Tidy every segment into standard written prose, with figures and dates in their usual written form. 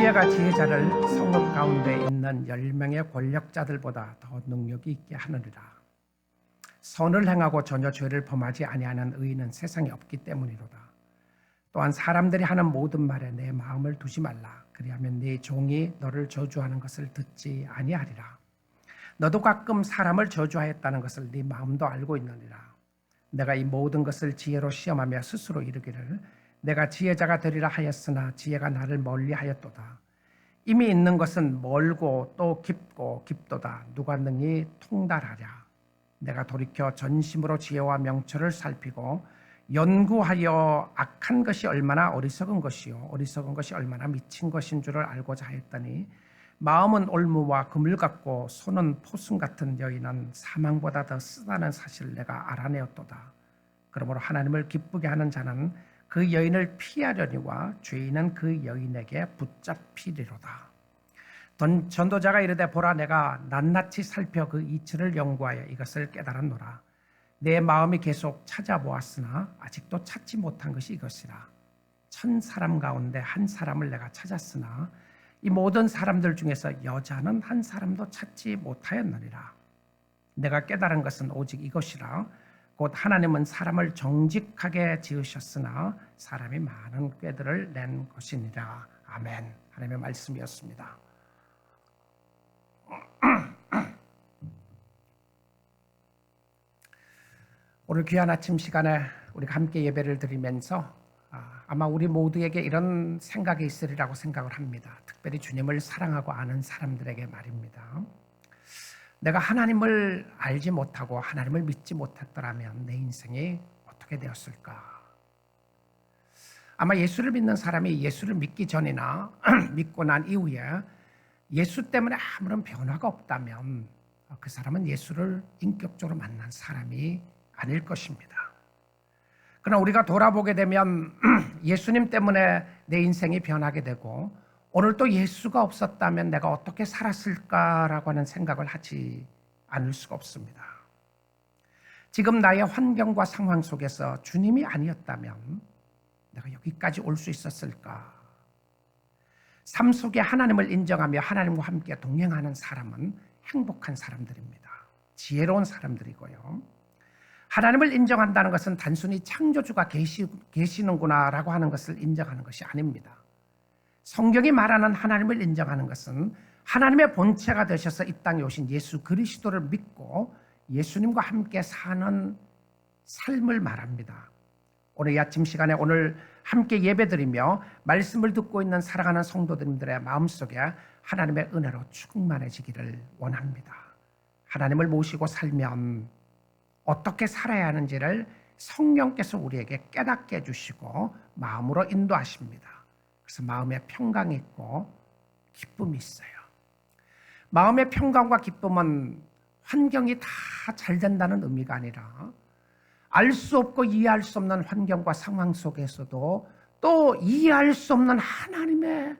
지혜가 지혜자를 성읍 가운데 있는 10명의 권력자들보다 더 능력이 있게 하느니라. 선을 행하고 전혀 죄를 범하지 아니하는 의인은 세상에 없기 때문이로다. 또한 사람들이 하는 모든 말에 내 마음을 두지 말라. 그리하면 네 종이 너를 저주하는 것을 듣지 아니하리라. 너도 가끔 사람을 저주하였다는 것을 네 마음도 알고 있느니라. 내가 이 모든 것을 지혜로 시험하며 스스로 이르기를 내가 지혜자가 되리라 하였으나 지혜가 나를 멀리하였도다. 이미 있는 것은 멀고 또 깊고 깊도다. 누가 능히 통달하랴. 내가 돌이켜 전심으로 지혜와 명철을 살피고 연구하여 악한 것이 얼마나 어리석은 것이요 어리석은 것이 얼마나 미친 것인 줄을 알고자 하였더니 마음은 올무와 그물 같고 손은 포순 같은 여인은 사망보다 더 쓰다는 사실을 내가 알아내었도다. 그러므로 하나님을 기쁘게 하는 자는 그 여인을 피하려니와 죄인은 그 여인에게 붙잡히리로다. 전도자가 이르되 보라 내가 낱낱이 살펴 그 이치를 연구하여 이것을 깨달았노라. 내 마음이 계속 찾아보았으나 아직도 찾지 못한 것이 이것이라. 1000사람 가운데 한 사람을 내가 찾았으나 이 모든 사람들 중에서 여자는 한 사람도 찾지 못하였느니라. 내가 깨달은 것은 오직 이것이라. 곧 하나님은 사람을 정직하게 지으셨으나 사람이 많은 꾀들을 낸 것이니라. 아멘. 하나님의 말씀이었습니다. 오늘 귀한 아침 시간에 우리가 함께 예배를 드리면서 아마 우리 모두에게 이런 생각이 있으리라고 생각을 합니다. 특별히 주님을 사랑하고 아는 사람들에게 말입니다. 내가 하나님을 알지 못하고 하나님을 믿지 못했더라면 내 인생이 어떻게 되었을까? 아마 예수를 믿는 사람이 예수를 믿기 전이나 믿고 난 이후에 예수 때문에 아무런 변화가 없다면 그 사람은 예수를 인격적으로 만난 사람이 아닐 것입니다. 그러나 우리가 돌아보게 되면 예수님 때문에 내 인생이 변하게 되고 오늘 또 예수가 없었다면 내가 어떻게 살았을까라고 하는 생각을 하지 않을 수가 없습니다. 지금 나의 환경과 상황 속에서 주님이 아니었다면 내가 여기까지 올 수 있었을까? 삶 속에 하나님을 인정하며 하나님과 함께 동행하는 사람은 행복한 사람들입니다. 지혜로운 사람들이고요. 하나님을 인정한다는 것은 단순히 창조주가 계시는구나라고 하는 것을 인정하는 것이 아닙니다. 성경이 말하는 하나님을 인정하는 것은 하나님의 본체가 되셔서 이 땅에 오신 예수 그리스도를 믿고 예수님과 함께 사는 삶을 말합니다. 오늘 이 아침 시간에 오늘 함께 예배드리며 말씀을 듣고 있는 사랑하는 성도들의 마음속에 하나님의 은혜로 충만해지기를 원합니다. 하나님을 모시고 살면 어떻게 살아야 하는지를 성령께서 우리에게 깨닫게 해주시고 마음으로 인도하십니다. 그래서 마음에 평강이 있고 기쁨이 있어요. 마음의 평강과 기쁨은 환경이 다 잘 된다는 의미가 아니라 알 수 없고 이해할 수 없는 환경과 상황 속에서도 또 이해할 수 없는 하나님의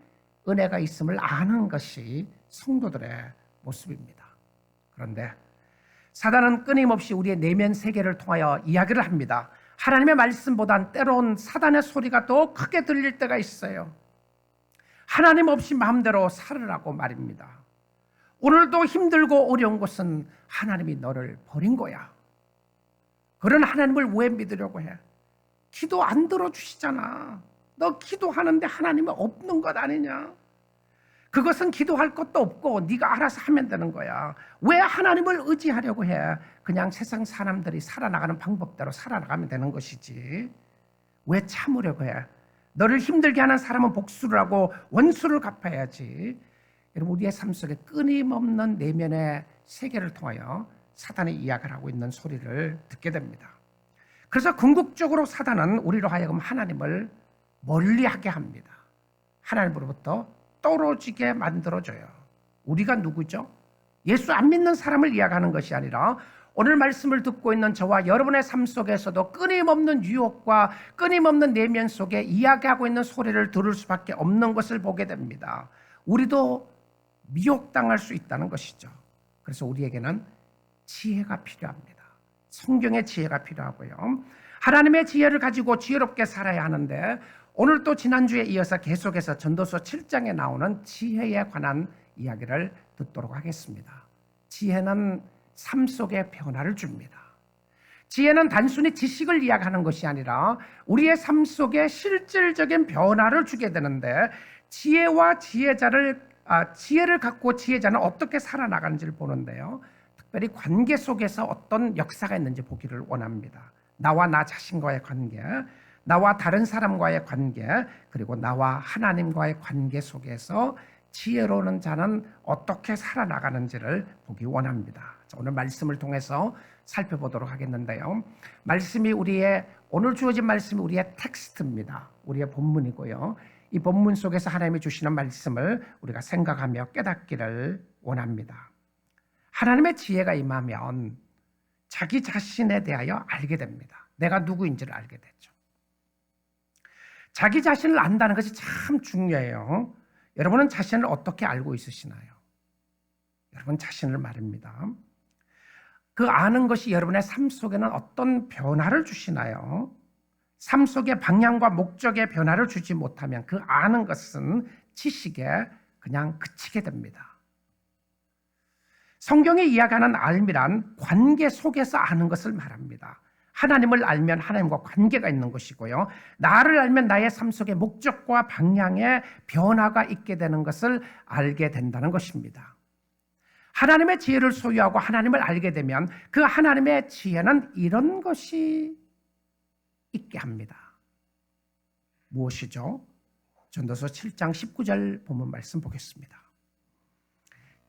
은혜가 있음을 아는 것이 성도들의 모습입니다. 그런데 사단은 끊임없이 우리의 내면 세계를 통하여 이야기를 합니다. 하나님의 말씀보단 때론 사단의 소리가 더 크게 들릴 때가 있어요. 하나님 없이 마음대로 살으라고 말입니다. 오늘도 힘들고 어려운 것은 하나님이 너를 버린 거야. 그런 하나님을 왜 믿으려고 해? 기도 안 들어주시잖아. 너 기도하는데 하나님이 없는 것 아니냐? 그것은 기도할 것도 없고 네가 알아서 하면 되는 거야. 왜 하나님을 의지하려고 해? 그냥 세상 사람들이 살아나가는 방법대로 살아나가면 되는 것이지. 왜 참으려고 해? 너를 힘들게 하는 사람은 복수를 하고 원수를 갚아야지. 여러분, 우리의 삶 속에 끊임없는 내면의 세계를 통하여 사단이 이야기를 하고 있는 소리를 듣게 됩니다. 그래서 궁극적으로 사단은 우리로 하여금 하나님을 멀리하게 합니다. 하나님으로부터 떨어지게 만들어줘요. 우리가 누구죠? 예수 안 믿는 사람을 이야기하는 것이 아니라 오늘 말씀을 듣고 있는 저와 여러분의 삶 속에서도 끊임없는 유혹과 끊임없는 내면 속에 이야기하고 있는 소리를 들을 수밖에 없는 것을 보게 됩니다. 우리도 미혹당할 수 있다는 것이죠. 그래서 우리에게는 지혜가 필요합니다. 성경의 지혜가 필요하고요. 하나님의 지혜를 가지고 지혜롭게 살아야 하는데 오늘 또 지난주에 이어서 계속해서 전도서 7장에 나오는 지혜에 관한 이야기를 듣도록 하겠습니다. 지혜는 삶 속에 변화를 줍니다. 지혜는 단순히 지식을 이야기하는 것이 아니라 우리의 삶 속에 실질적인 변화를 주게 되는데, 지혜와 지혜를 갖고 지혜자는 어떻게 살아나가는지를 보는데요. 특별히 관계 속에서 어떤 역사가 있는지 보기를 원합니다. 나와 나 자신과의 관계, 나와 다른 사람과의 관계, 그리고 나와 하나님과의 관계 속에서 지혜로운 자는 어떻게 살아나가는지를 보기 원합니다. 오늘 말씀을 통해서 살펴보도록 하겠는데요. 말씀이 오늘 주어진 말씀이 우리의 텍스트입니다. 우리의 본문이고요. 이 본문 속에서 하나님이 주시는 말씀을 우리가 생각하며 깨닫기를 원합니다. 하나님의 지혜가 임하면 자기 자신에 대하여 알게 됩니다. 내가 누구인지를 알게 되죠. 자기 자신을 안다는 것이 참 중요해요. 여러분은 자신을 어떻게 알고 있으시나요? 여러분 자신을 말입니다. 그 아는 것이 여러분의 삶 속에는 어떤 변화를 주시나요? 삶 속의 방향과 목적의 변화를 주지 못하면 그 아는 것은 지식에 그냥 그치게 됩니다. 성경이 이야기하는 알미란 관계 속에서 아는 것을 말합니다. 하나님을 알면 하나님과 관계가 있는 것이고요. 나를 알면 나의 삶 속의 목적과 방향에 변화가 있게 되는 것을 알게 된다는 것입니다. 하나님의 지혜를 소유하고 하나님을 알게 되면 그 하나님의 지혜는 이런 것이 있게 합니다. 무엇이죠? 전도서 7장 19절 본문 말씀 보겠습니다.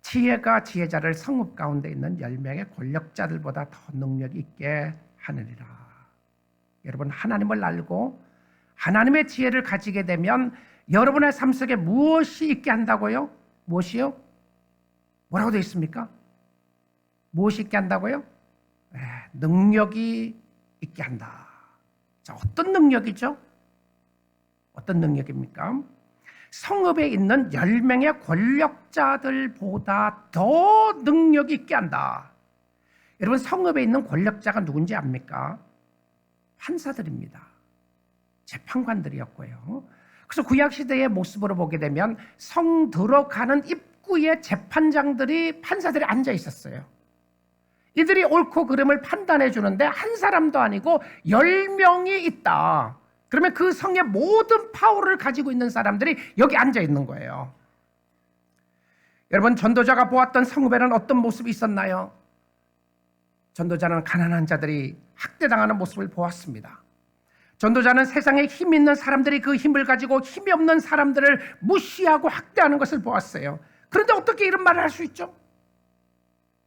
지혜가 지혜자를 성읍 가운데 있는 10명의 권력자들보다 더 능력 있게 하느니라. 여러분, 하나님을 알고 하나님의 지혜를 가지게 되면 여러분의 삶 속에 무엇이 있게 한다고요? 무엇이요? 뭐라고 되어 있습니까? 무엇이 있게 한다고요? 능력이 있게 한다. 자, 어떤 능력이죠? 어떤 능력입니까? 성읍에 있는 10명의 권력자들보다 더 능력 있게 한다. 여러분, 성읍에 있는 권력자가 누군지 압니까? 판사들입니다. 재판관들이었고요. 그래서 구약시대의 모습으로 보게 되면 성 들어가는 입구에 재판장들이, 판사들이 앉아 있었어요. 이들이 옳고 그름을 판단해 주는데 한 사람도 아니고 10명이 있다. 그러면 그 성의 모든 파워를 가지고 있는 사람들이 여기 앉아 있는 거예요. 여러분, 전도자가 보았던 성읍에는 어떤 모습이 있었나요? 전도자는 가난한 자들이 학대당하는 모습을 보았습니다. 전도자는 세상에 힘 있는 사람들이 그 힘을 가지고 힘이 없는 사람들을 무시하고 학대하는 것을 보았어요. 그런데 어떻게 이런 말을 할 수 있죠?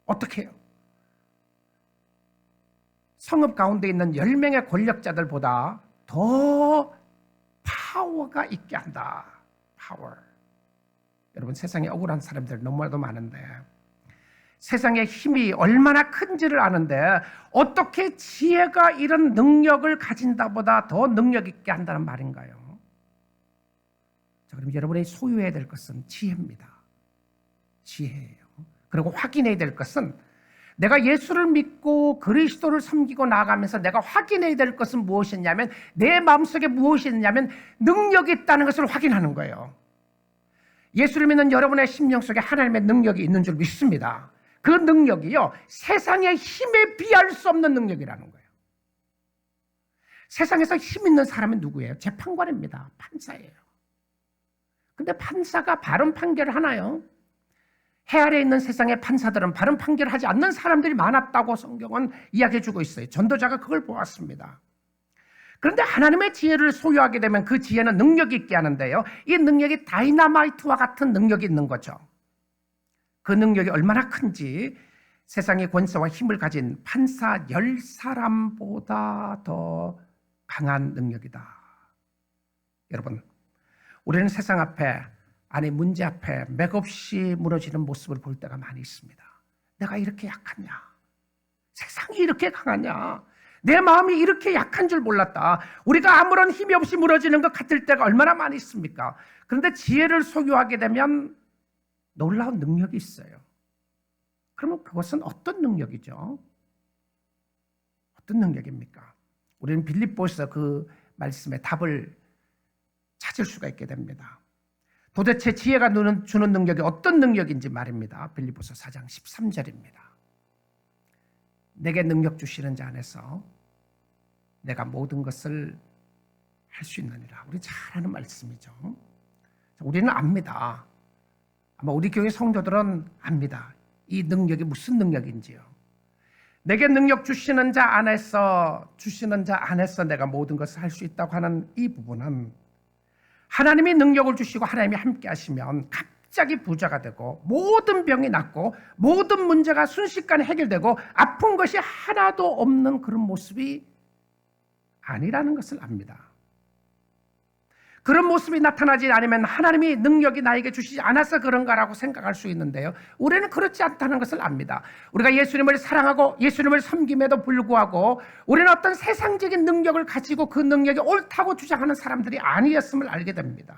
어떻게 해요? 성읍 가운데 있는 10명의 권력자들보다 더 파워가 있게 한다. 파워. 여러분, 세상에 억울한 사람들 너무나도 많은데 세상의 힘이 얼마나 큰지를 아는데 어떻게 지혜가 이런 능력을 가진다보다 더 능력 있게 한다는 말인가요? 자, 그럼 여러분이 소유해야 될 것은 지혜입니다. 지혜예요. 그리고 확인해야 될 것은 내가 예수를 믿고 그리스도를 섬기고 나아가면서 내가 확인해야 될 것은 무엇이냐면 내 마음속에 무엇이 있냐면 능력이 있다는 것을 확인하는 거예요. 예수를 믿는 여러분의 심령 속에 하나님의 능력이 있는 줄 믿습니다. 그 능력이요, 세상의 힘에 비할 수 없는 능력이라는 거예요. 세상에서 힘 있는 사람은 누구예요? 재판관입니다. 판사예요. 근데 판사가 바른 판결을 하나요? 해 아래에 있는 세상의 판사들은 바른 판결을 하지 않는 사람들이 많았다고 성경은 이야기해주고 있어요. 전도자가 그걸 보았습니다. 그런데 하나님의 지혜를 소유하게 되면 그 지혜는 능력이 있게 하는데요, 이 능력이 다이너마이트와 같은 능력이 있는 거죠. 그 능력이 얼마나 큰지 세상의 권세와 힘을 가진 판사 10사람보다 더 강한 능력이다. 여러분, 우리는 세상 앞에, 아니 문제 앞에 맥없이 무너지는 모습을 볼 때가 많이 있습니다. 내가 이렇게 약하냐? 세상이 이렇게 강하냐? 내 마음이 이렇게 약한 줄 몰랐다. 우리가 아무런 힘이 없이 무너지는 것 같을 때가 얼마나 많이 있습니까? 그런데 지혜를 소유하게 되면 놀라운 능력이 있어요. 그러면 그것은 어떤 능력이죠? 어떤 능력입니까? 우리는 빌립보서 그 말씀에 답을 찾을 수가 있게 됩니다. 도대체 지혜가 주는 능력이 어떤 능력인지 말입니다. 빌립보서 4장 13절입니다. 내게 능력 주시는 자 안에서 내가 모든 것을 할 수 있느니라. 우리 잘 아는 말씀이죠. 우리는 압니다. 아마 우리 교회 성도들은 압니다. 이 능력이 무슨 능력인지요. 내게 능력 주시는 자 안에서 내가 모든 것을 할 수 있다고 하는 이 부분은 하나님이 능력을 주시고 하나님이 함께 하시면 갑자기 부자가 되고 모든 병이 낫고 모든 문제가 순식간에 해결되고 아픈 것이 하나도 없는 그런 모습이 아니라는 것을 압니다. 그런 모습이 나타나지 않으면 하나님이 능력이 나에게 주시지 않아서 그런가라고 생각할 수 있는데요. 우리는 그렇지 않다는 것을 압니다. 우리가 예수님을 사랑하고 예수님을 섬김에도 불구하고 우리는 어떤 세상적인 능력을 가지고 그 능력이 옳다고 주장하는 사람들이 아니었음을 알게 됩니다.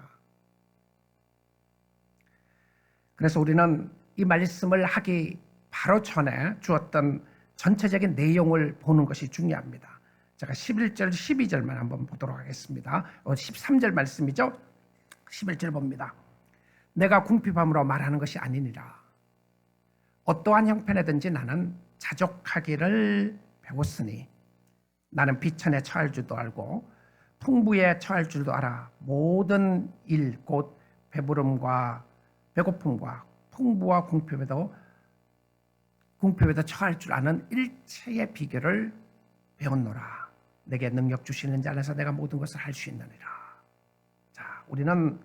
그래서 우리는 이 말씀을 하기 바로 전에 주었던 전체적인 내용을 보는 것이 중요합니다. 제가 11절, 12절만 한번 보도록 하겠습니다. 13절 말씀이죠. 11절 봅니다. 내가 궁핍함으로 말하는 것이 아니니라. 어떠한 형편에든지 나는 자족하기를 배웠으니 나는 비천에 처할 줄도 알고 풍부에 처할 줄도 알아. 모든 일 곧 배부름과 배고픔과 풍부와 궁핍에도 처할 줄 아는 일체의 비결을 배웠노라. 내게 능력 주시는 자 안에서 내가 모든 것을 할 수 있느니라. 자, 우리는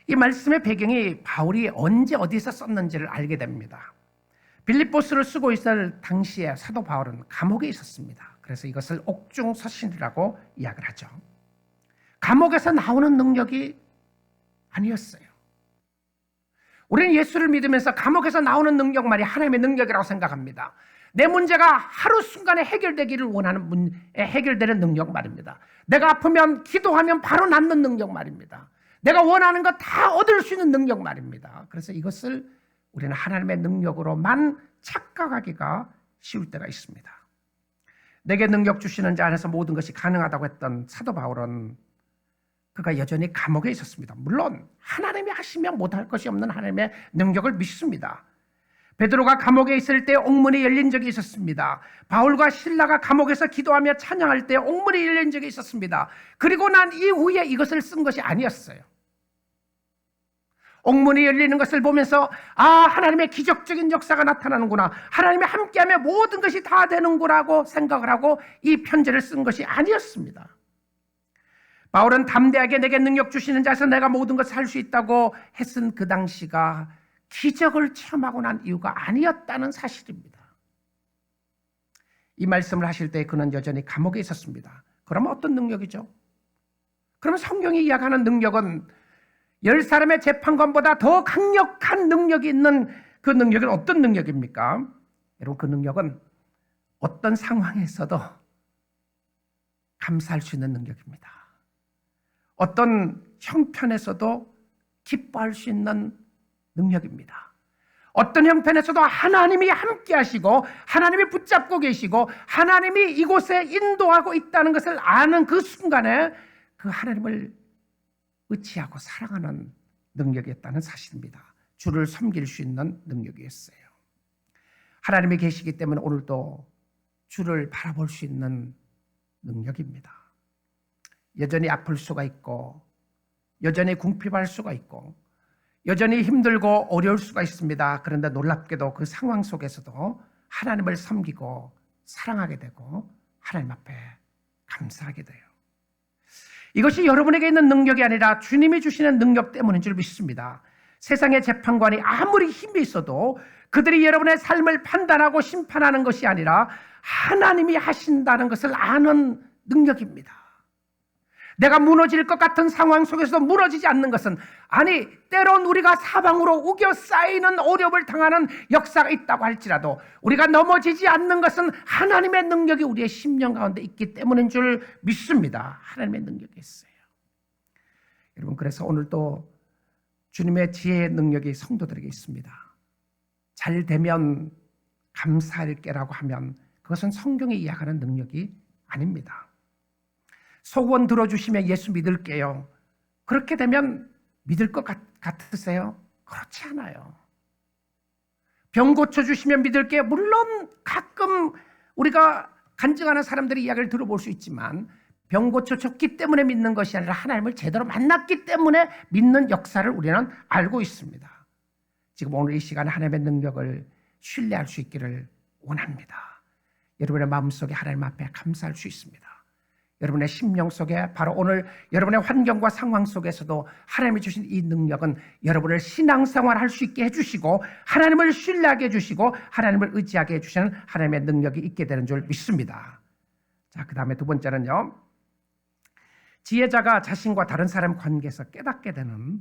이 말씀의 배경이 바울이 언제 어디서 썼는지를 알게 됩니다. 빌립보스를 쓰고 있을 당시에 사도 바울은 감옥에 있었습니다. 그래서 이것을 옥중서신이라고 이야기를 하죠. 감옥에서 나오는 능력이 아니었어요. 우리는 예수를 믿으면서 감옥에서 나오는 능력만이 하나님의 능력이라고 생각합니다. 내 문제가 하루 순간에 해결되기를 원하는 해결되는 능력 말입니다. 내가 아프면 기도하면 바로 낫는 능력 말입니다. 내가 원하는 것 다 얻을 수 있는 능력 말입니다. 그래서 이것을 우리는 하나님의 능력으로만 착각하기가 쉬울 때가 있습니다. 내게 능력 주시는 자 안에서 모든 것이 가능하다고 했던 사도 바울은 그가 여전히 감옥에 있었습니다. 물론 하나님이 하시면 못할 것이 없는 하나님의 능력을 믿습니다. 베드로가 감옥에 있을 때 옥문이 열린 적이 있었습니다. 바울과 실라가 감옥에서 기도하며 찬양할 때 옥문이 열린 적이 있었습니다. 그리고 난 이후에 이것을 쓴 것이 아니었어요. 옥문이 열리는 것을 보면서 하나님의 기적적인 역사가 나타나는구나, 하나님이 함께하면 모든 것이 다 되는구나라고 생각을 하고 이 편지를 쓴 것이 아니었습니다. 바울은 담대하게 내게 능력 주시는 자에서 내가 모든 것을 할 수 있다고 했은 그 당시가 기적을 체험하고 난 이유가 아니었다는 사실입니다. 이 말씀을 하실 때 그는 여전히 감옥에 있었습니다. 그러면 어떤 능력이죠? 그러면 성경이 이야기하는 능력은 10사람의 재판관보다 더 강력한 능력이 있는 그 능력은 어떤 능력입니까? 여러분, 그 능력은 어떤 상황에서도 감사할 수 있는 능력입니다. 어떤 형편에서도 기뻐할 수 있는 능력입니다. 어떤 형편에서도 하나님이 함께 하시고 하나님이 붙잡고 계시고 하나님이 이곳에 인도하고 있다는 것을 아는 그 순간에 그 하나님을 의지하고 사랑하는 능력이었다는 사실입니다. 주를 섬길 수 있는 능력이었어요. 하나님이 계시기 때문에 오늘도 주를 바라볼 수 있는 능력입니다. 여전히 아플 수가 있고 여전히 궁핍할 수가 있고 여전히 힘들고 어려울 수가 있습니다. 그런데 놀랍게도 그 상황 속에서도 하나님을 섬기고 사랑하게 되고 하나님 앞에 감사하게 돼요. 이것이 여러분에게 있는 능력이 아니라 주님이 주시는 능력 때문인 줄 믿습니다. 세상의 재판관이 아무리 힘이 있어도 그들이 여러분의 삶을 판단하고 심판하는 것이 아니라 하나님이 하신다는 것을 아는 능력입니다. 내가 무너질 것 같은 상황 속에서도 무너지지 않는 것은, 아니 때론 우리가 사방으로 우겨 쌓이는 어려움을 당하는 역사가 있다고 할지라도 우리가 넘어지지 않는 것은 하나님의 능력이 우리의 심령 가운데 있기 때문인 줄 믿습니다. 하나님의 능력이 있어요. 여러분, 그래서 오늘도 주님의 지혜의 능력이 성도들에게 있습니다. 잘 되면 감사할게라고 하면 그것은 성경이 이야기하는 능력이 아닙니다. 소원 들어주시면 예수 믿을게요. 그렇게 되면 믿을 것 같으세요? 그렇지 않아요. 병 고쳐주시면 믿을게요. 물론 가끔 우리가 간증하는 사람들의 이야기를 들어볼 수 있지만 병 고쳐줬기 때문에 믿는 것이 아니라 하나님을 제대로 만났기 때문에 믿는 역사를 우리는 알고 있습니다. 지금 오늘 이 시간에 하나님의 능력을 신뢰할 수 있기를 원합니다. 여러분의 마음속에 하나님 앞에 감사할 수 있습니다. 여러분의 심령 속에 바로 오늘 여러분의 환경과 상황 속에서도 하나님이 주신 이 능력은 여러분을 신앙생활 할 수 있게 해주시고 하나님을 신뢰하게 해주시고 하나님을 의지하게 해주시는 하나님의 능력이 있게 되는 줄 믿습니다. 자, 그 다음에 두 번째는요, 지혜자가 자신과 다른 사람 관계에서 깨닫게 되는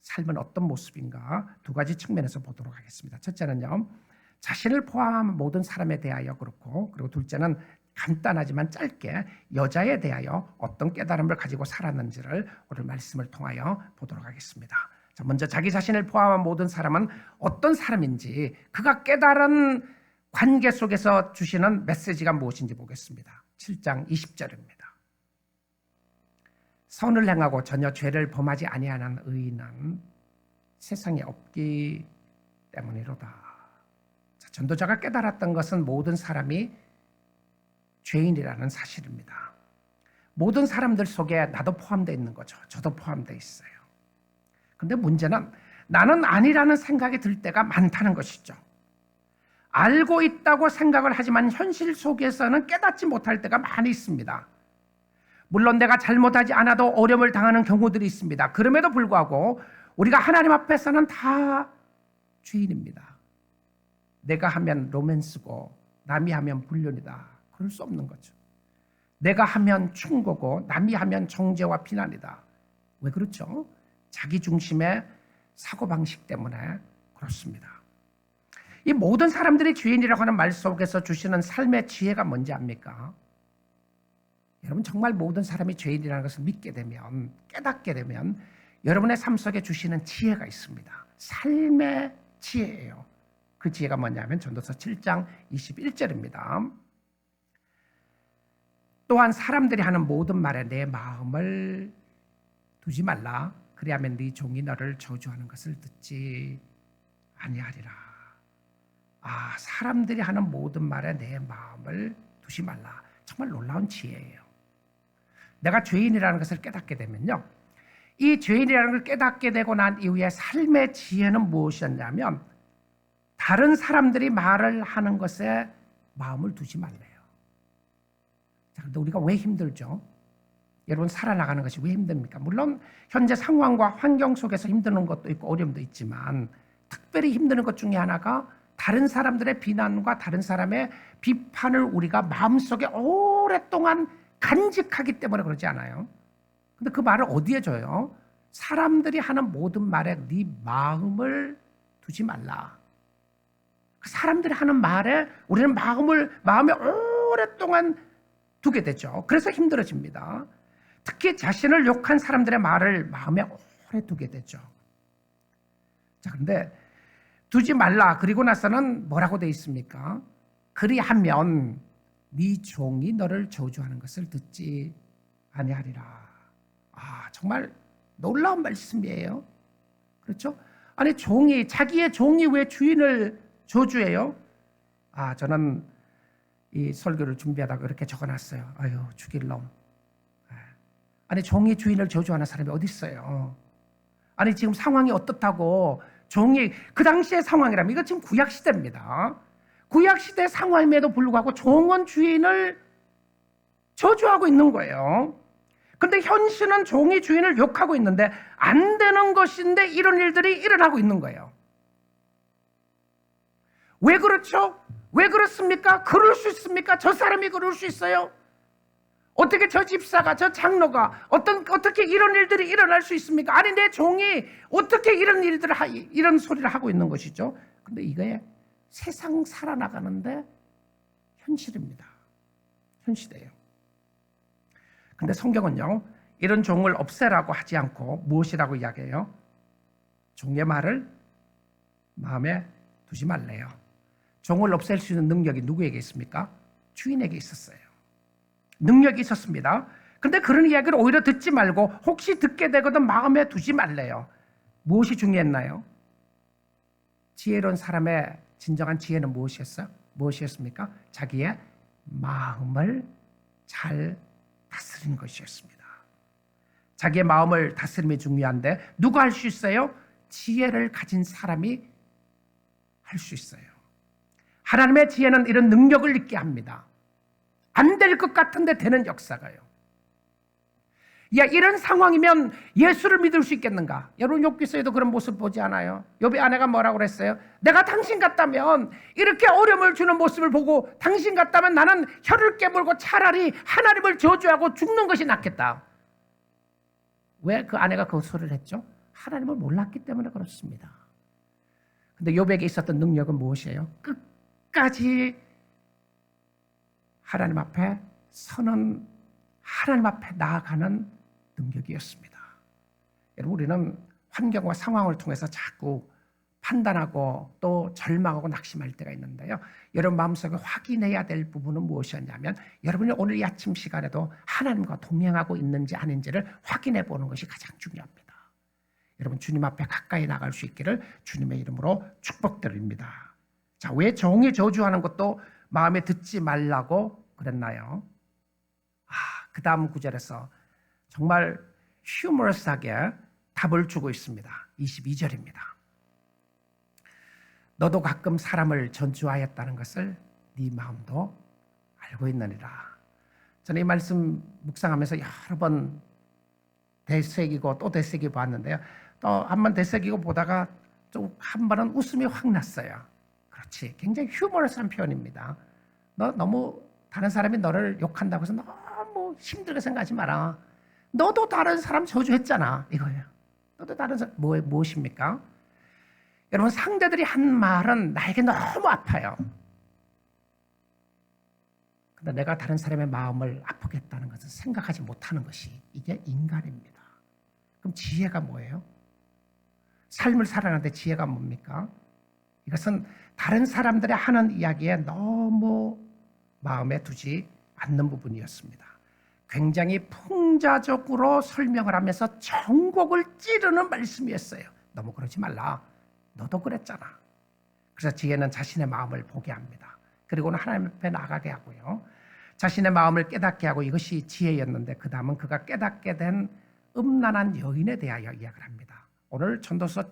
삶은 어떤 모습인가 두 가지 측면에서 보도록 하겠습니다. 첫째는요, 자신을 포함한 모든 사람에 대하여 그렇고, 그리고 둘째는 간단하지만 짧게 여자에 대하여 어떤 깨달음을 가지고 살았는지를 오늘 말씀을 통하여 보도록 하겠습니다. 자, 먼저 자기 자신을 포함한 모든 사람은 어떤 사람인지, 그가 깨달은 관계 속에서 주시는 메시지가 무엇인지 보겠습니다. 7장 20절입니다. 선을 행하고 전혀 죄를 범하지 아니하는 의인은 세상에 없기 때문이로다. 자, 전도자가 깨달았던 것은 모든 사람이 죄인이라는 사실입니다. 모든 사람들 속에 나도 포함되어 있는 거죠. 저도 포함되어 있어요. 근데 문제는 나는 아니라는 생각이 들 때가 많다는 것이죠. 알고 있다고 생각을 하지만 현실 속에서는 깨닫지 못할 때가 많이 있습니다. 물론 내가 잘못하지 않아도 어려움을 당하는 경우들이 있습니다. 그럼에도 불구하고 우리가 하나님 앞에서는 다 죄인입니다. 내가 하면 로맨스고 남이 하면 불륜이다. 그럴 수 없는 거죠. 내가 하면 충고고 남이 하면 정죄와 비난이다. 왜 그렇죠? 자기 중심의 사고방식 때문에 그렇습니다. 이 모든 사람들이 죄인이라고 하는 말 속에서 주시는 삶의 지혜가 뭔지 압니까? 여러분, 정말 모든 사람이 죄인이라는 것을 믿게 되면, 깨닫게 되면 여러분의 삶 속에 주시는 지혜가 있습니다. 삶의 지혜예요. 그 지혜가 뭐냐면 전도서 7장 21절입니다. 또한 사람들이 하는 모든 말에 내 마음을 두지 말라. 그리하면 네 종이 너를 저주하는 것을 듣지 아니하리라. 아, 사람들이 하는 모든 말에 내 마음을 두지 말라. 정말 놀라운 지혜예요. 내가 죄인이라는 것을 깨닫게 되면요, 이 죄인이라는 걸 깨닫게 되고 난 이후에 삶의 지혜는 무엇이었냐면 다른 사람들이 말을 하는 것에 마음을 두지 말래요. 자, 그런데 우리가 왜 힘들죠? 여러분, 살아나가는 것이 왜 힘듭니까? 물론 현재 상황과 환경 속에서 힘드는 것도 있고 어려움도 있지만 특별히 힘드는 것 중에 하나가 다른 사람들의 비난과 다른 사람의 비판을 우리가 마음속에 오랫동안 간직하기 때문에 그러지 않아요? 근데 그 말을 어디에 줘요? 사람들이 하는 모든 말에 네 마음을 두지 말라. 사람들이 하는 말에 우리는 마음에 오랫동안 두게 되죠. 그래서 힘들어집니다. 특히 자신을 욕한 사람들의 말을 마음에 오래 두게 되죠. 자, 그런데 두지 말라. 그리고 나서는 뭐라고 돼 있습니까? 그리하면 네 종이 너를 저주하는 것을 듣지 아니하리라. 아, 정말 놀라운 말씀이에요. 그렇죠? 아니, 자기의 종이 왜 주인을 저주해요? 아, 저는 이 설교를 준비하다가 그렇게 적어놨어요. 아유, 죽일 놈. 아니, 종이 주인을 저주하는 사람이 어디 있어요? 아니, 지금 상황이 어떻다고 종이, 그 당시의 상황이라면, 이거 지금 구약시대입니다. 구약시대 상황임에도 불구하고 종은 주인을 저주하고 있는 거예요. 근데 현실은 종이 주인을 욕하고 있는데 안 되는 것인데 이런 일들이 일어나고 있는 거예요. 왜 그렇죠? 왜 그렇습니까? 그럴 수 있습니까? 저 사람이 그럴 수 있어요? 어떻게 저 집사가, 저 장로가 어떻게 이런 일들이 일어날 수 있습니까? 아니, 내 종이 어떻게 이런 소리를 하고 있는 것이죠? 근데 이게 세상 살아나가는데 현실입니다. 현실이에요. 근데 성경은요, 이런 종을 없애라고 하지 않고 무엇이라고 이야기해요? 종의 말을 마음에 두지 말래요. 종을 없앨 수 있는 능력이 누구에게 있습니까? 주인에게 있었어요. 능력이 있었습니다. 근데 그런 이야기를 오히려 듣지 말고 혹시 듣게 되거든 마음에 두지 말래요. 무엇이 중요했나요? 지혜로운 사람의 진정한 지혜는 무엇이었습니까? 자기의 마음을 잘 다스리는 것이었습니다. 자기의 마음을 다스림이 중요한데 누가 할 수 있어요? 지혜를 가진 사람이 할 수 있어요. 하나님의 지혜는 이런 능력을 있게 합니다. 안 될 것 같은데 되는 역사가요. 이런 상황이면 예수를 믿을 수 있겠는가? 여러분 욥기서에도 그런 모습 보지 않아요? 욥의 아내가 뭐라고 그랬어요? 내가 당신 같다면 이렇게 어려움을 주는 모습을 보고 당신 같다면 나는 혀를 깨물고 차라리 하나님을 저주하고 죽는 것이 낫겠다. 왜 그 아내가 그 소리를 했죠? 하나님을 몰랐기 때문에 그렇습니다. 근데 욥에게 있었던 능력은 무엇이에요? 끝까지 하나님 앞에 서는, 하나님 앞에 나아가는 능력이었습니다. 여러분, 우리는 환경과 상황을 통해서 자꾸 판단하고 또 절망하고 낙심할 때가 있는데요. 여러분 마음속에 확인해야 될 부분은 무엇이었냐면 여러분이 오늘 이 아침 시간에도 하나님과 동행하고 있는지 아닌지를 확인해 보는 것이 가장 중요합니다. 여러분 주님 앞에 가까이 나갈 수 있기를 주님의 이름으로 축복드립니다. 자, 왜 종이 저주하는 것도 마음에 듣지 말라고 그랬나요? 그 다음 구절에서 정말 휴머러스하게 답을 주고 있습니다. 22절입니다. 너도 가끔 사람을 전주하였다는 것을 네 마음도 알고 있느니라. 저는 이 말씀 묵상하면서 여러 번 되새기고 또 되새기고 봤는데요. 또 한 번 되새기고 보다가 또 한 번은 웃음이 확 났어요. 그렇지. 굉장히 휴머러스한 표현입니다. 너 너무 다른 사람이 너를 욕한다고 해서 너무 힘들게 생각하지 마라. 너도 다른 사람 저주했잖아. 이거예요. 너도 다른 사람 무엇입니까? 여러분 상대들이 한 말은 나에게 너무 아파요. 근데 내가 다른 사람의 마음을 아프게 했다는 것은 생각하지 못하는 것이 이게 인간입니다. 그럼 지혜가 뭐예요? 삶을 살아가는데 지혜가 뭡니까? 이것은 다른 사람들이 하는 이야기에 너무 마음에 두지 않는 부분이었습니다. 굉장히 풍자적으로 설명을 하면서 정곡을 찌르는 말씀이었어요. 너무 그러지 말라. 너도 그랬잖아. 그래서 지혜는 자신의 마음을 보게 합니다. 그리고는 하나님 앞에 나가게 하고요. 자신의 마음을 깨닫게 하고 이것이 지혜였는데 그 다음은 그가 깨닫게 된 음란한 여인에 대하여 이야기를 합니다. 오늘 전도서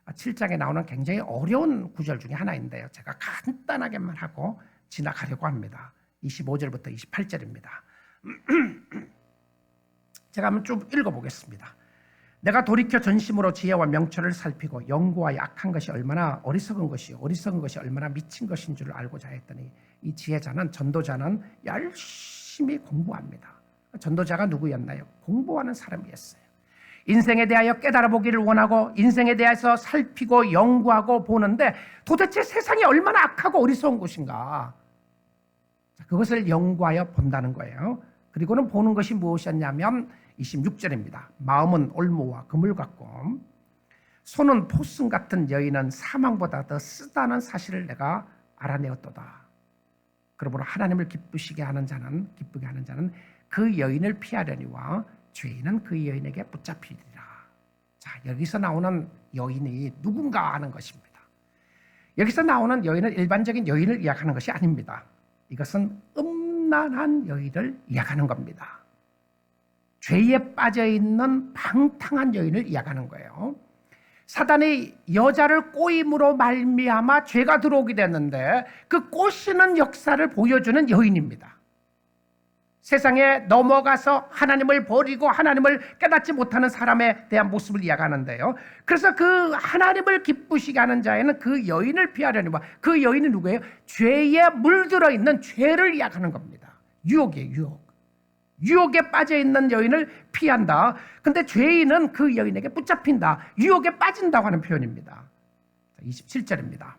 7장에 나오는 굉장히 어려운 구절 중에 하나인데요. 제가 간단하게만 하고 지나가려고 합니다. 25절부터 28절입니다. 제가 한번 좀 읽어보겠습니다. 내가 돌이켜 전심으로 지혜와 명철을 살피고 연구하여 악한 것이 얼마나 어리석은 것이 얼마나 미친 것인 줄을 알고자 했더니 이 지혜자는 전도자는 열심히 공부합니다. 전도자가 누구였나요? 공부하는 사람이었어요. 인생에 대하여 깨달아 보기를 원하고 인생에 대해서 살피고 연구하고 보는데 도대체 세상이 얼마나 악하고 어리석은 곳인가? 그것을 연구하여 본다는 거예요. 그리고는 보는 것이 무엇이었냐면 26절입니다. 마음은 올무와 그물 같고 손은 포승 같은 여인은 사망보다 더 쓰다는 사실을 내가 알아내었도다. 그러므로 하나님을 기쁘게 하는 자는 그 여인을 피하려니와 죄인은 그 여인에게 붙잡히리라. 자, 여기서 나오는 여인이 누군가 하는 것입니다. 여기서 나오는 여인은 일반적인 여인을 이야기하는 것이 아닙니다. 이것은 음란한 여인을 이야기하는 겁니다. 죄에 빠져있는 방탕한 여인을 이야기하는 거예요. 사단이 여자를 꼬임으로 말미암아 죄가 들어오게 됐는데 그 꼬시는 역사를 보여주는 여인입니다. 세상에 넘어가서 하나님을 버리고 하나님을 깨닫지 못하는 사람에 대한 모습을 이야기하는데요. 그래서 그 하나님을 기쁘시게 하는 자에는 그 여인을 피하려니와 그 여인은 누구예요? 죄에 물들어 있는 죄를 이야기하는 겁니다. 유혹이에요, 유혹에 빠져 있는 여인을 피한다. 근데 죄인은 그 여인에게 붙잡힌다. 유혹에 빠진다고 하는 표현입니다. 27절입니다.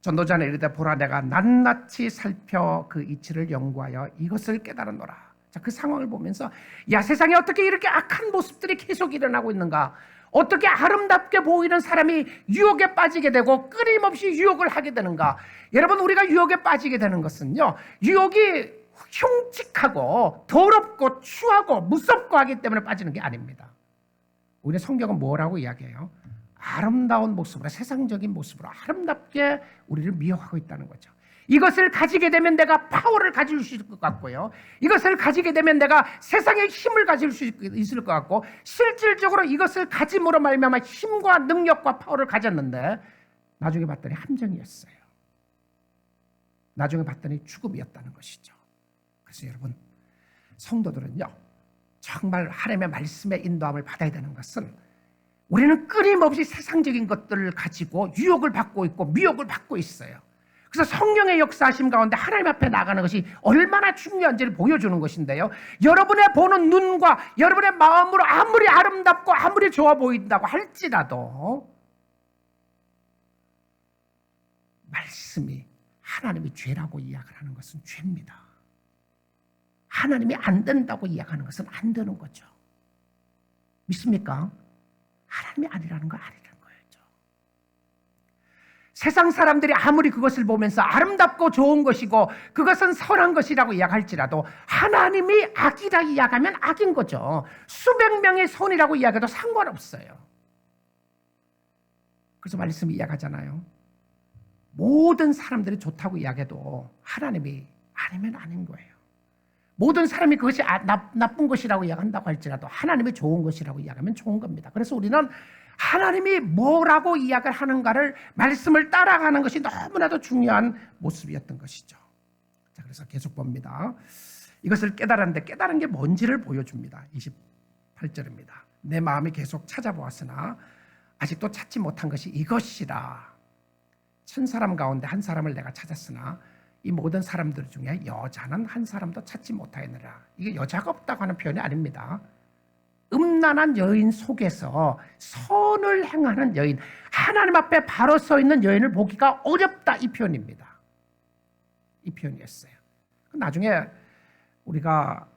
전도자는 이르되 보라 내가 낱낱이 살펴 그 이치를 연구하여 이것을 깨달았노라. 자, 그 상황을 보면서 야, 세상에 어떻게 이렇게 악한 모습들이 계속 일어나고 있는가? 어떻게 아름답게 보이는 사람이 유혹에 빠지게 되고 끊임없이 유혹을 하게 되는가? 여러분, 우리가 유혹에 빠지게 되는 것은요, 유혹이 흉측하고 더럽고 추하고 무섭고 하기 때문에 빠지는 게 아닙니다. 오히려 성경은 뭐라고 이야기해요? 아름다운 모습으로, 세상적인 모습으로 아름답게 우리를 미혹하고 있다는 거죠. 이것을 가지게 되면 내가 파워를 가질 수 있을 것 같고요. 이것을 가지게 되면 내가 세상의 힘을 가질 수 있을 것 같고, 실질적으로 이것을 가짐으로 말미암아 힘과 능력과 파워를 가졌는데 나중에 봤더니 함정이었어요. 나중에 봤더니 죽음이었다는 것이죠. 그래서 여러분, 성도들은요, 정말 하나님의 말씀의 인도함을 받아야 되는 것은, 우리는 끊임없이 세상적인 것들을 가지고 유혹을 받고 있고 미혹을 받고 있어요. 그래서 성령의 역사하심 가운데 하나님 앞에 나가는 것이 얼마나 중요한지를 보여주는 것인데요, 여러분의 보는 눈과 여러분의 마음으로 아무리 아름답고 아무리 좋아 보인다고 할지라도 말씀이 하나님이 죄라고 이야기하는 것은 죄입니다. 하나님이 안 된다고 이야기하는 것은 안 되는 거죠. 믿습니까? 하나님이 아니라는 거 아니라는 거죠. 세상 사람들이 아무리 그것을 보면서 아름답고 좋은 것이고 그것은 선한 것이라고 이야기할지라도 하나님이 악이라 이야기하면 악인 거죠. 수백 명의 선이라고 이야기해도 상관없어요. 그래서 말씀이 이야기하잖아요. 모든 사람들이 좋다고 이야기해도 하나님이 아니면 아닌 거예요. 모든 사람이 그것이 나쁜 것이라고 이야기한다고 할지라도 하나님이 좋은 것이라고 이야기하면 좋은 겁니다. 그래서 우리는 하나님이 뭐라고 이야기를 하는가를, 말씀을 따라가는 것이 너무나도 중요한 모습이었던 것이죠. 자, 그래서 계속 봅니다. 이것을 깨달았는데 깨달은 게 뭔지를 보여줍니다. 28절입니다. 내 마음이 계속 찾아보았으나 아직도 찾지 못한 것이 이것이라. 1000사람 가운데 한 사람을 내가 찾았으나 이 모든 사람들 중에 여자는 한 사람도 찾지 못하였느라. 이게 여자가 없다고 하는 표현이 아닙니다. 음란한 여인 속에서 선을 행하는 여인, 하나님 앞에 바로 서 있는 여인을 보기가 어렵다, 이 표현입니다. 이 표현이었어요. 나중에 우리가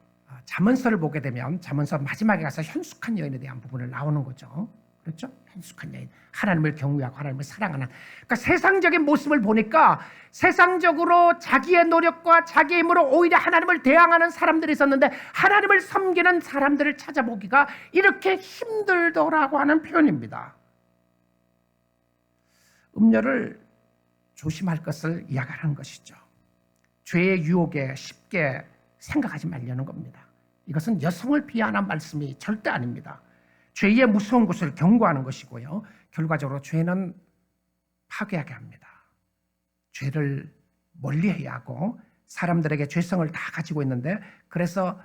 잠언서를 보게 되면 잠언서 마지막에 가서 현숙한 여인에 대한 부분을 나오는 거죠. 그렇죠? 현숙한 여인, 하나님을 경외하고 하나님을 사랑하는. 그러니까 세상적인 모습을 보니까 세상적으로 자기의 노력과 자기의 힘으로 오히려 하나님을 대항하는 사람들이 있었는데, 하나님을 섬기는 사람들을 찾아보기가 이렇게 힘들더라고 하는 표현입니다. 음녀를 조심할 것을 이야기하는 것이죠. 죄의 유혹에 쉽게 생각하지 말려는 겁니다. 이것은 여성을 비하하는 말씀이 절대 아닙니다. 죄의 무서운 것을 경고하는 것이고요, 결과적으로 죄는 파괴하게 합니다. 죄를 멀리해야 하고 사람들에게 죄성을 다 가지고 있는데, 그래서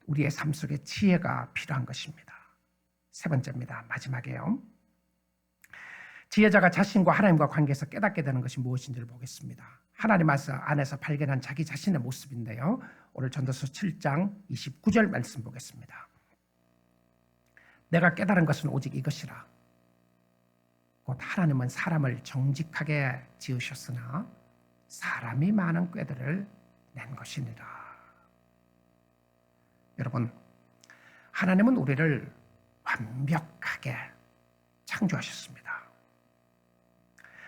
우리의 삶 속에 지혜가 필요한 것입니다. 세 번째입니다. 마지막이에요. 지혜자가 자신과 하나님과 관계에서 깨닫게 되는 것이 무엇인지를 보겠습니다. 하나님 안에서 발견한 자기 자신의 모습인데요, 오늘 전도서 7장 29절 말씀 보겠습니다. 내가 깨달은 것은 오직 이것이라. 곧 하나님은 사람을 정직하게 지으셨으나 사람이 많은 꾀들을 낸 것이니라. 여러분, 하나님은 우리를 완벽하게 창조하셨습니다.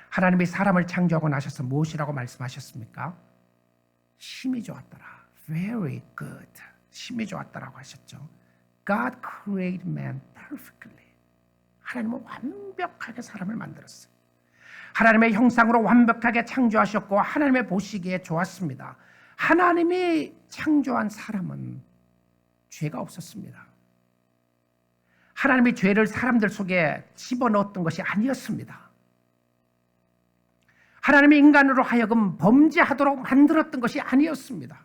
하나님이 사람을 창조하고 나셔서 무엇이라고 말씀하셨습니까? 힘이 좋았더라. Very good. 힘이 좋았더라고 하셨죠. God created man perfectly. 하나님은 완벽하게 사람을 만들었어요. 하나님의 형상으로 완벽하게 창조하셨고 하나님의 보시기에 좋았습니다. 하나님이 창조한 사람은 죄가 없었습니다. 하나님이 죄를 사람들 속에 집어넣었던 것이 아니었습니다. 하나님이 인간으로 하여금 범죄하도록 만들었던 것이 아니었습니다.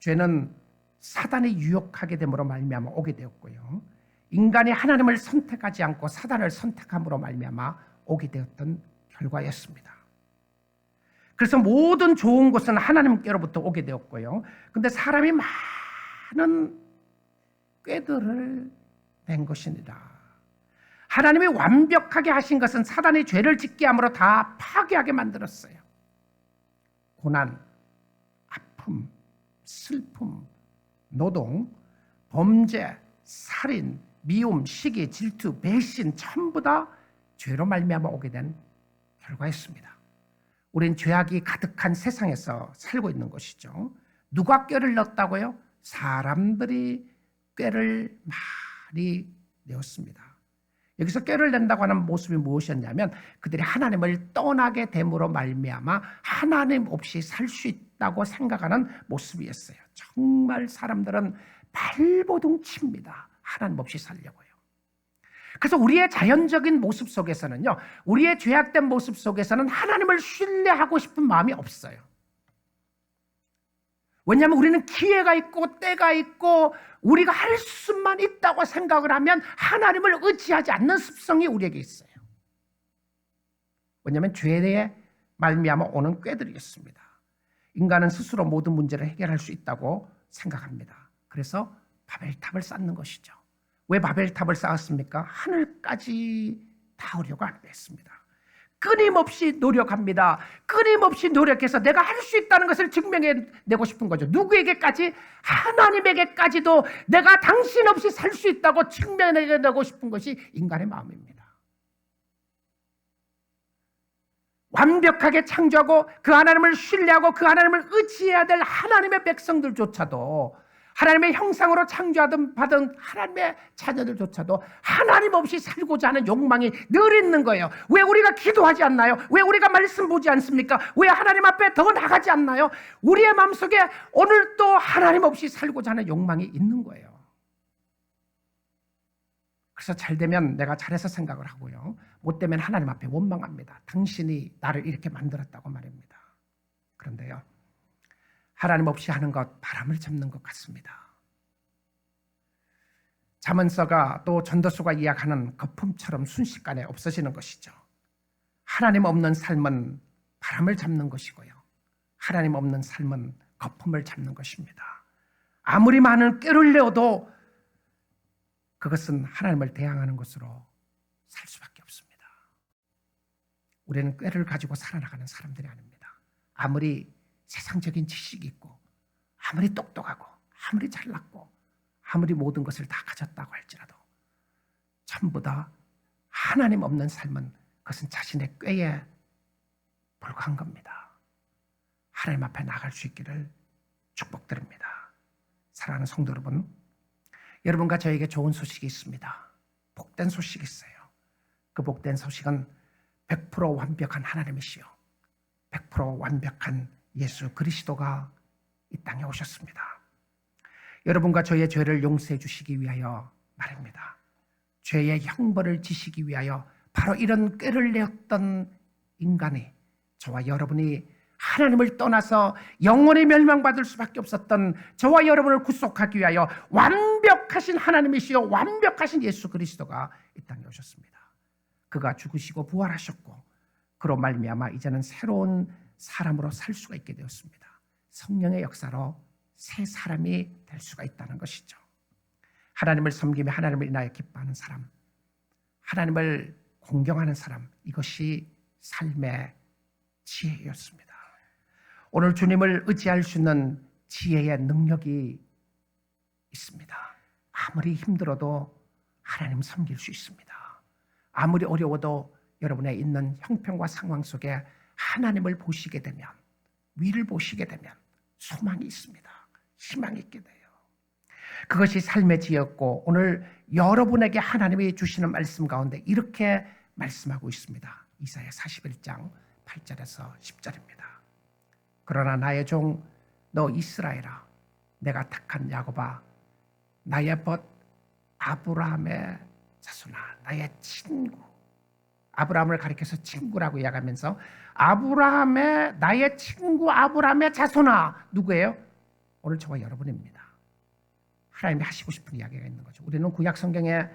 죄는 사단이 유혹하게 됨으로 말미암아 오게 되었고요, 인간이 하나님을 선택하지 않고 사단을 선택함으로 말미암아 오게 되었던 결과였습니다. 그래서 모든 좋은 것은 하나님께로부터 오게 되었고요, 근데 사람이 많은 꾀들을 낸 것이니라. 하나님이 완벽하게 하신 것은 사단이 죄를 짓게 함으로 다 파괴하게 만들었어요. 고난, 아픔, 슬픔, 노동, 범죄, 살인, 미움, 시기, 질투, 배신 전부 다 죄로 말미암아 오게 된 결과였습니다. 우린 죄악이 가득한 세상에서 살고 있는 것이죠. 누가 꾀를 넣었다고요? 사람들이 꾀를 많이 내었습니다. 여기서 꾀를 낸다고 하는 모습이 무엇이었냐면 그들이 하나님을 떠나게 됨으로 말미암아 하나님 없이 살 수 있다고 생각하는 모습이었어요. 정말 사람들은 발버둥칩니다. 하나님 없이 살려고요. 그래서 우리의 자연적인 모습 속에서는요, 우리의 죄악된 모습 속에서는 하나님을 신뢰하고 싶은 마음이 없어요. 왜냐하면 우리는 기회가 있고 때가 있고 우리가 할 수만 있다고 생각을 하면 하나님을 의지하지 않는 습성이 우리에게 있어요. 왜냐하면 죄에 말미암아 오는 꾀들이 있습니다. 인간은 스스로 모든 문제를 해결할 수 있다고 생각합니다. 그래서 바벨탑을 쌓는 것이죠. 왜 바벨탑을 쌓았습니까? 하늘까지 닿으려고 안 했습니다. 끊임없이 노력합니다. 끊임없이 노력해서 내가 할 수 있다는 것을 증명해내고 싶은 거죠. 누구에게까지? 하나님에게까지도 내가 당신 없이 살 수 있다고 증명해내고 싶은 것이 인간의 마음입니다. 완벽하게 창조하고 그 하나님을 신뢰하고 그 하나님을 의지해야 될 하나님의 백성들조차도, 하나님의 형상으로 창조하든 받은 하나님의 자녀들조차도 하나님 없이 살고자 하는 욕망이 늘 있는 거예요. 왜 우리가 기도하지 않나요? 왜 우리가 말씀 보지 않습니까? 왜 하나님 앞에 더 나가지 않나요? 우리의 마음속에 오늘 또 하나님 없이 살고자 하는 욕망이 있는 거예요. 그래서 잘 되면 내가 잘해서 생각을 하고요, 못 되면 하나님 앞에 원망합니다. 당신이 나를 이렇게 만들었다고 말입니다. 그런데요, 하나님 없이 하는 것 바람을 잡는 것 같습니다. 잠언서가 또 전도서가 이야기하는 거품처럼 순식간에 없어지는 것이죠. 하나님 없는 삶은 바람을 잡는 것이고요, 하나님 없는 삶은 거품을 잡는 것입니다. 아무리 많은 꾀를 내어도 그것은 하나님을 대항하는 것으로 살 수밖에 없습니다. 우리는 꾀를 가지고 살아나가는 사람들이 아닙니다. 아무리 세상적인 지식이 있고 아무리 똑똑하고 아무리 잘났고 아무리 모든 것을 다 가졌다고 할지라도 전부 다 하나님 없는 삶은 그것은 자신의 꾀에 불과한 겁니다. 하나님 앞에 나갈 수 있기를 축복드립니다. 사랑하는 성도 여러분, 여러분과 저에게 좋은 소식이 있습니다. 복된 소식이 있어요. 그 복된 소식은 100% 완벽한 하나님이시요 100% 완벽한 예수 그리스도가 이 땅에 오셨습니다. 여러분과 저의 죄를 용서해 주시기 위하여 말입니다. 죄의 형벌을 지시기 위하여 바로 이런 꾀를 내었던 인간이, 저와 여러분이 하나님을 떠나서 영원히 멸망받을 수밖에 없었던 저와 여러분을 구속하기 위하여 완벽하신 하나님이시여 완벽하신 예수 그리스도가 이 땅에 오셨습니다. 그가 죽으시고 부활하셨고 그로 말미암아 이제는 새로운 사람으로 살 수가 있게 되었습니다. 성령의 역사로 새 사람이 될 수가 있다는 것이죠. 하나님을 섬기며 하나님을 인하여 기뻐하는 사람, 하나님을 공경하는 사람, 이것이 삶의 지혜였습니다. 오늘 주님을 의지할 수 있는 지혜의 능력이 있습니다. 아무리 힘들어도 하나님 섬길 수 있습니다. 아무리 어려워도 여러분의 있는 형편과 상황 속에 하나님을 보시게 되면, 위를 보시게 되면 소망이 있습니다. 희망이 있게 돼요. 그것이 삶의 지혜였고, 오늘 여러분에게 하나님이 주시는 말씀 가운데 이렇게 말씀하고 있습니다. 이사야 41장 8절에서 10절입니다. 그러나 나의 종 너 이스라엘아, 내가 택한 야곱아, 나의 벗 아브라함의 자손아, 나의 친구. 아브라함을 가리켜서 친구라고 이야기하면서 나의 친구 아브라함의 자손아, 누구예요? 오늘 저와 여러분입니다. 하나님이 하시고 싶은 이야기가 있는 거죠. 우리는 구약 성경에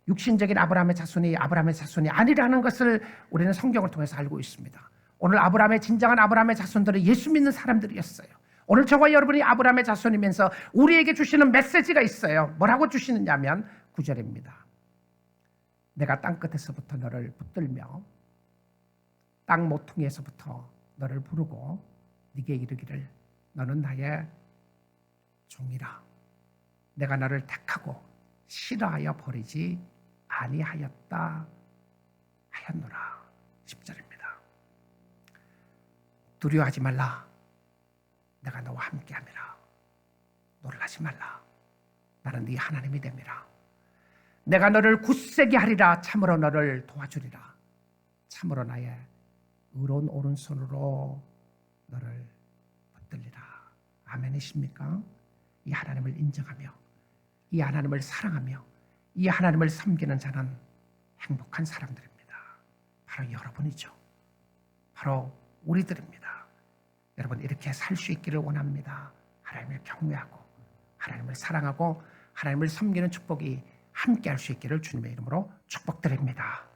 육신적인 아브라함의 자손이 아니라는 것을 우리는 성경을 통해서 알고 있습니다. 오늘 진정한 아브라함의 자손들은 예수 믿는 사람들이었어요. 오늘 저와 여러분이 아브라함의 자손이면서 우리에게 주시는 메시지가 있어요. 뭐라고 주시느냐면 9절입니다. 내가 땅끝에서부터 너를 붙들며 땅 모퉁이에서부터 너를 부르고 네게 이르기를 너는 나의 종이라. 내가 너를 택하고 싫어하여 버리지 아니하였다 하였노라. 10절입니다. 두려워하지 말라. 내가 너와 함께함이라. 놀라지 말라. 나는 네 하나님이 됨이라. 내가 너를 굳세게 하리라. 참으로 너를 도와주리라. 참으로 나의 의로운 오른손으로 너를 붙들리라. 아멘이십니까? 이 하나님을 인정하며 이 하나님을 사랑하며 이 하나님을 섬기는 자는 행복한 사람들입니다. 바로 여러분이죠. 바로 우리들입니다. 여러분 이렇게 살 수 있기를 원합니다. 하나님을 경외하고 하나님을 사랑하고 하나님을 섬기는 축복이 함께 할 수 있기를 주님의 이름으로 축복드립니다.